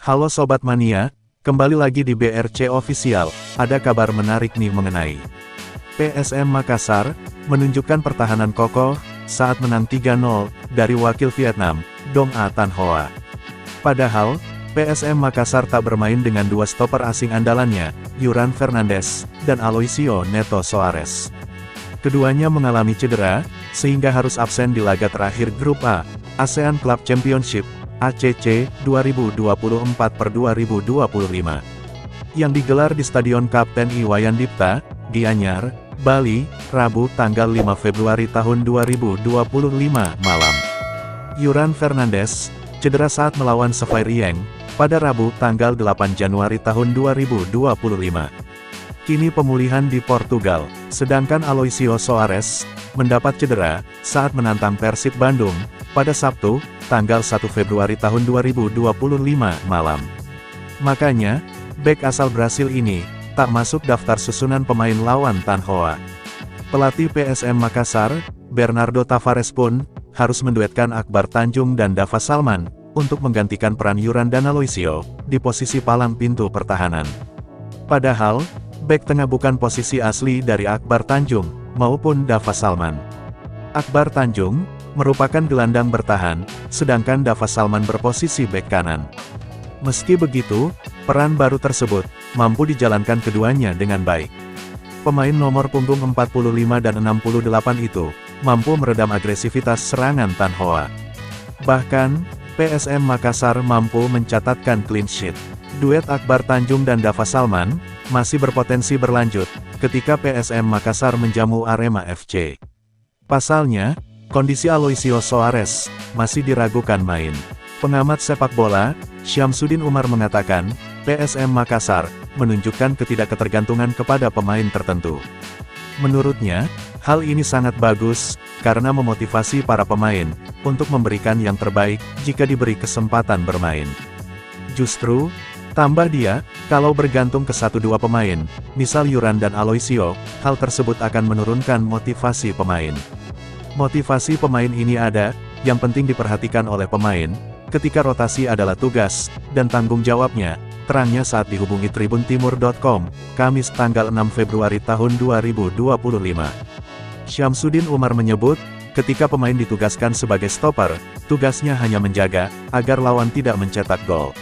Halo Sobat Mania, kembali lagi di BRC Official. Ada kabar menarik nih mengenai PSM Makassar, menunjukkan pertahanan kokoh, saat menang 3-0, dari wakil Vietnam, Dong A Tan Hoa. Padahal, PSM Makassar tak bermain dengan dua stoper asing andalannya, Yuran Fernandes, dan Aloisio Neto Soares. Keduanya mengalami cedera, sehingga harus absen di laga terakhir Grup A, ASEAN Club Championship, ACC, 2024-2025. Yang digelar di Stadion Kapten Iwayan Dipta, Gianyar, Bali, Rabu tanggal 5 Februari tahun 2025 malam. Yuran Fernandes, cedera saat melawan Seferieng, pada Rabu tanggal 8 Januari tahun 2025. Kini pemulihan di Portugal, sedangkan Aloisio Soares, mendapat cedera, saat menantang Persib Bandung, pada Sabtu, tanggal 1 Februari tahun 2025 malam. Makanya, bek asal Brasil ini, tak masuk daftar susunan pemain lawan Tan Hoa. Pelatih PSM Makassar, Bernardo Tavares pun, harus menduetkan Akbar Tanjung dan Dava Salman, untuk menggantikan peran Yuran dan Aloisio, di posisi palang pintu pertahanan. Padahal, bek tengah bukan posisi asli dari Akbar Tanjung, maupun Dava Salman. Akbar Tanjung, merupakan gelandang bertahan, sedangkan Dava Salman berposisi bek kanan. Meski begitu, peran baru tersebut, mampu dijalankan keduanya dengan baik. Pemain nomor punggung 45 dan 68 itu, mampu meredam agresivitas serangan Tan Hoa. Bahkan, PSM Makassar mampu mencatatkan clean sheet. Duet Akbar Tanjung dan Dava Salman, masih berpotensi berlanjut, ketika PSM Makassar menjamu Arema FC. Pasalnya, kondisi Aloisio Soares, masih diragukan main. Pengamat sepak bola, Syamsuddin Umar mengatakan, PSM Makassar, menunjukkan ketidakketergantungan kepada pemain tertentu. Menurutnya, hal ini sangat bagus, karena memotivasi para pemain, untuk memberikan yang terbaik, jika diberi kesempatan bermain. Justru, tambah dia, kalau bergantung ke 1-2 pemain, misal Yuran dan Aloisio, hal tersebut akan menurunkan motivasi pemain. Motivasi pemain ini ada, yang penting diperhatikan oleh pemain, ketika rotasi adalah tugas, dan tanggung jawabnya, terangnya saat dihubungi tribuntimur.com, Kamis tanggal 6 Februari tahun 2025. Syamsuddin Umar menyebut, ketika pemain ditugaskan sebagai stopper, tugasnya hanya menjaga, agar lawan tidak mencetak gol.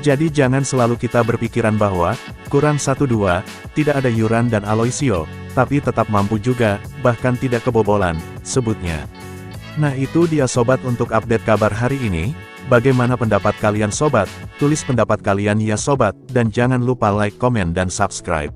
Jadi jangan selalu kita berpikiran bahwa, kurang 1-2, tidak ada Yuran dan Aloisio, tapi tetap mampu juga, bahkan tidak kebobolan, sebutnya. Nah itu dia sobat untuk update kabar hari ini. Bagaimana pendapat kalian sobat? Tulis pendapat kalian ya sobat, dan jangan lupa like, komen dan subscribe.